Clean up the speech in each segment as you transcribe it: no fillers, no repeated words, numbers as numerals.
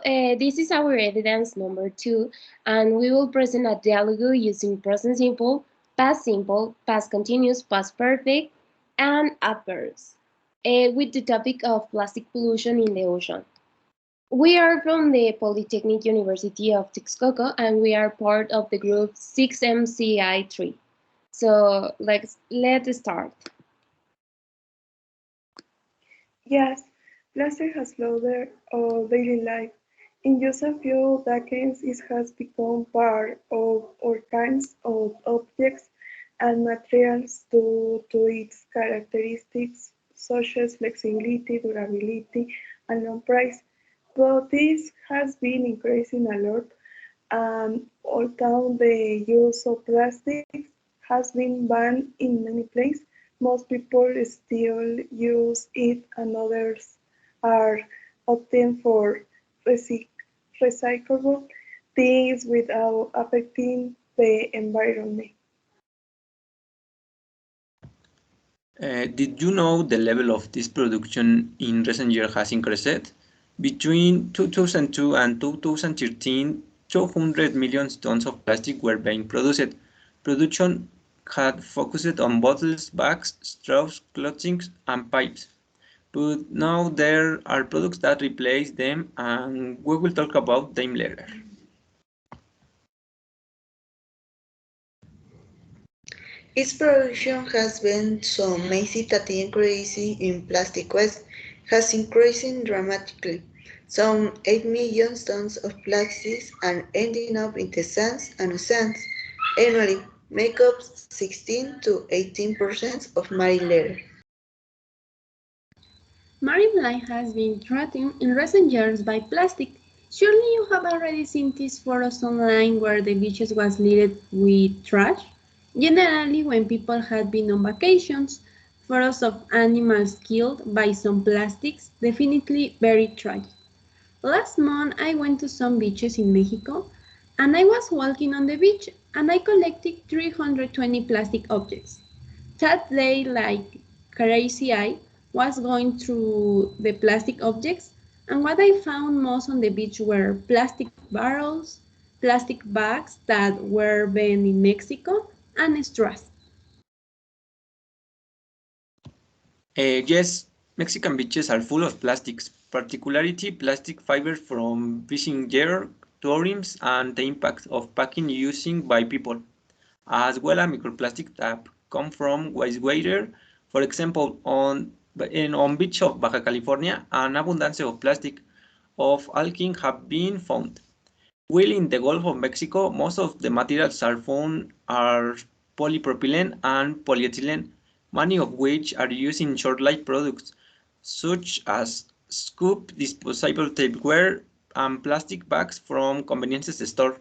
this is our evidence number 2, and we will present a dialogue using present simple, past continuous, past perfect, and adverbs, with the topic of plastic pollution in the ocean. We are from the Polytechnic University of Texcoco, and we are part of the group 6MCI3. So let's start. Yes, plastic has flooded our daily life. In just a few decades, it has become part of all kinds of objects and materials due to its characteristics such as flexibility, durability, and low price. But this has been increasing a lot, and although the use of plastics has been banned in many places, most people still use it and others are opting for recyclable things without affecting the environment. Did you know the level of this production in recent years has increased? Between 2002 and 2013, 200 million tons of plastic were being produced. Production had focused on bottles, bags, straws, clothing, and pipes. But now there are products that replace them, and we will talk about them later. Its production has been so massive that the increase in plastic waste has increased dramatically. Some 8 million tons of plastics are ending up in the sands and oceans annually, make up 16 to 18% of marine litter. Marine life has been threatened in recent years by plastic. Surely you have already seen these photos online where the beaches was littered with trash. Generally, when people had been on vacations, photos of animals killed by some plastics, definitely very tragic. Last month, I went to some beaches in Mexico, and I was walking on the beach, and I collected 320 plastic objects. That day, like crazy, I was going through the plastic objects, and what I found most on the beach were plastic barrels, plastic bags that were banned in Mexico, and straws. Yes, Mexican beaches are full of plastics, particularly plastic fibers from fishing gear, tourism, and the impact of packing using by people, as well as microplastic that come from wastewater. For example, on beach of Baja California, an abundance of plastic of alkene have been found. While in the Gulf of Mexico, most of the materials are found are polypropylene and polyethylene, many of which are used in short-life products, such as scoop, disposable tableware, and plastic bags from convenience stores.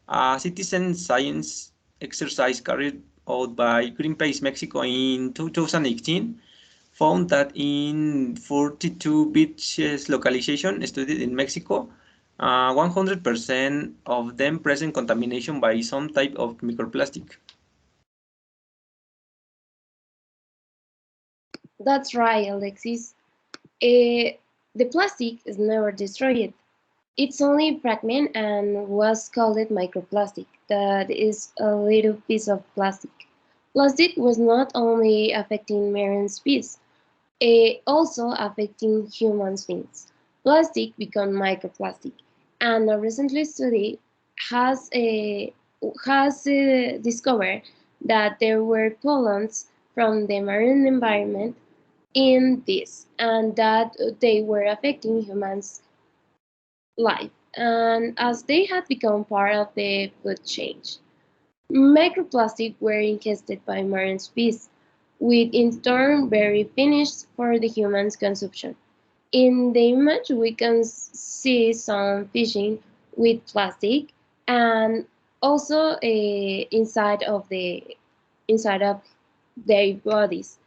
A citizen science exercise carried out by Greenpeace Mexico in 2018 found that in 42 beaches localization studied in Mexico, 100% of them present contamination by some type of microplastic. That's right, Alexis. The plastic is never destroyed. It's only fragment and was called microplastic. That is a little piece of plastic. Plastic was not only affecting marine species, also affecting human beings. Plastic became microplastic, and a recent study has discovered that there were pollutants from the marine environment in this, and that they were affecting humans' life, and as they had become part of the food chain. Microplastics were ingested by marine species, which in turn very finished for the human's consumption. In the image, we can see some fishing with plastic, and also inside of their bodies.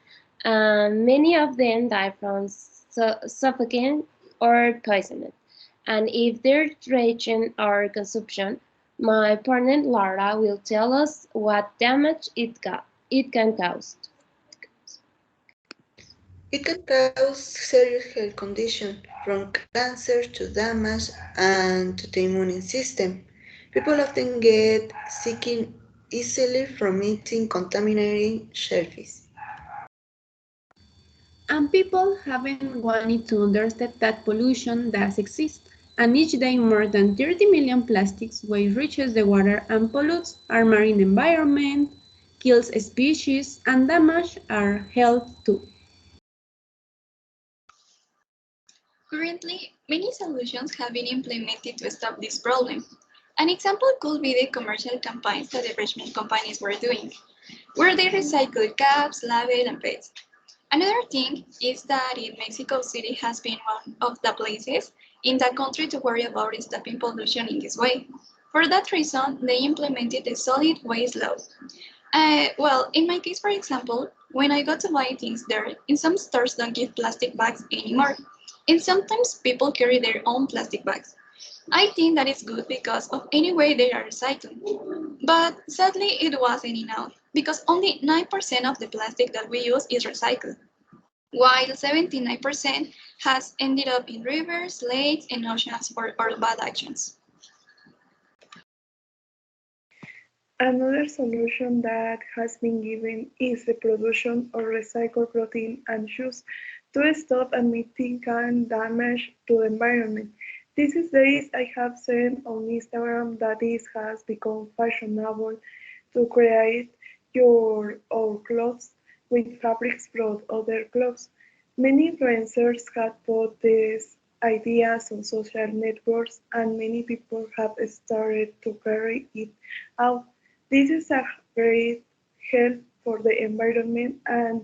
Many of them die from suffocation or poisoning. And if their tradition or consumption, my partner Lara will tell us what damage it can cause. It can cause serious health conditions, from cancer to damage and to the immune system. People often get sick easily from eating contaminated shellfish. And people haven't wanted to understand that pollution does exist. And each day more than 30 million plastics waste reaches the water and pollutes our marine environment, kills species, and damages our health too. Currently, many solutions have been implemented to stop this problem. An example could be the commercial campaigns that the refreshment companies were doing, where they recycle caps, labels, and paste. Another thing is that in Mexico City has been one of the places in the country to worry about stopping pollution in this way. For that reason, they implemented the solid waste law. Well, in my case, for example, when I go to buy things there, in some stores don't give plastic bags anymore. And sometimes people carry their own plastic bags. I think that is good because of any way they are recycled. But sadly, it wasn't enough because only 9% of the plastic that we use is recycled, while 79% has ended up in rivers, lakes, and oceans for our bad actions. Another solution that has been given is the production of recycled protein and juice to stop emitting can damage to the environment. These days I have seen on Instagram that it has become fashionable to create your own clothes with fabrics from other clothes. Many influencers have put these ideas on social networks and many people have started to carry it out. This is a great help for the environment and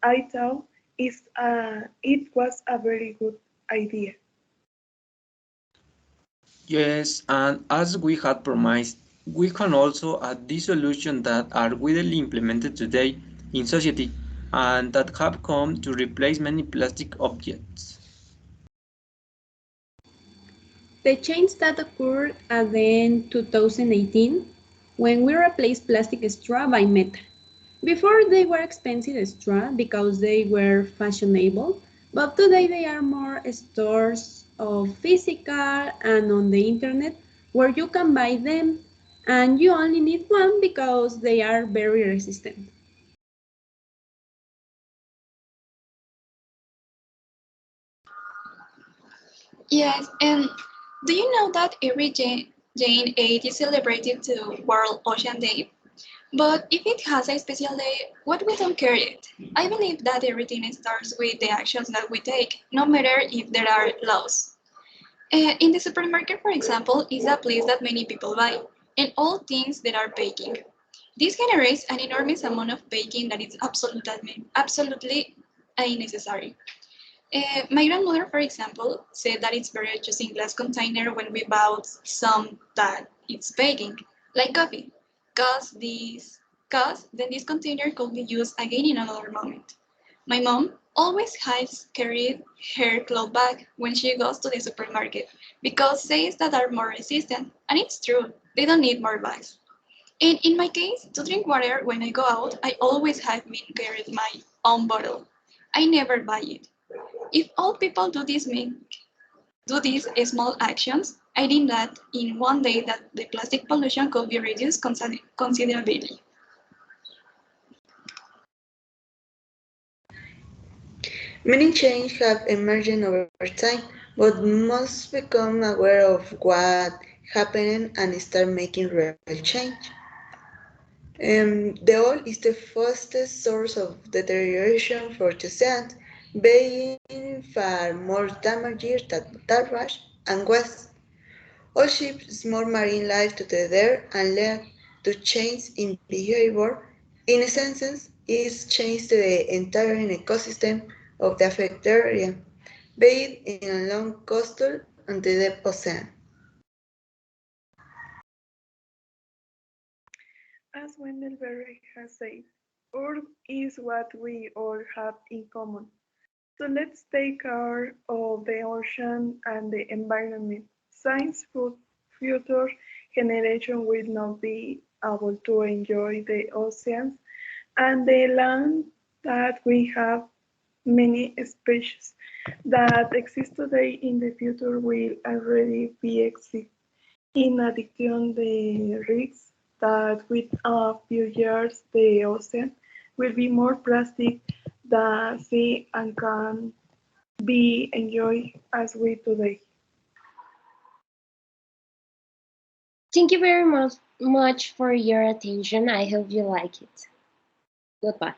I thought it was a very good idea. Yes, and as we had promised, we can also add these solutions that are widely implemented today in society and that have come to replace many plastic objects. The change that occurred at the end 2018 when we replaced plastic straw by metal. Before they were expensive straw because they were fashionable, but today they are more stores of physical and on the internet where you can buy them and you only need one because they are very resistant. Yes, and do you know that every Jane 8 is celebrated to World Ocean Day? But if it has a special day, what we don't care it? I believe that everything starts with the actions that we take, no matter if there are laws. In the supermarket, for example, is a place that many people buy, and all things that are baking. This generates an enormous amount of baking that is absolutely unnecessary. My grandmother, for example, said that it's better choosing glass container when we bought some that it's baking, like coffee, cause then this container could be used again in another moment. My mom always has carried her cloth bag when she goes to the supermarket because says that are more resistant, and it's true. They don't need more bags. And in my case, to drink water when I go out, I always have been carried my own bottle. I never buy it. If all people do these small actions, I think that in one day that the plastic pollution could be reduced considerably. Many changes have emerged over time, but must become aware of what happening and start making real change. The oil is the fastest source of deterioration for the sand, being far more damaging than trash and waste. All ships more marine life to the there and lead to change in behavior. In essence, is change the entire ecosystem of the affected area, be it in a long coastal and the deep ocean. As Wendell Berry has said, Earth is what we all have in common. So let's take care of the ocean and the environment. Science future generation will not be able to enjoy the oceans and the land that we have many species that exist today in the future will already be exist. In addition, the risks that with a few years the ocean will be more plastic than sea and can be enjoyed as we today. Thank you very much for your attention. I hope you like it. Goodbye.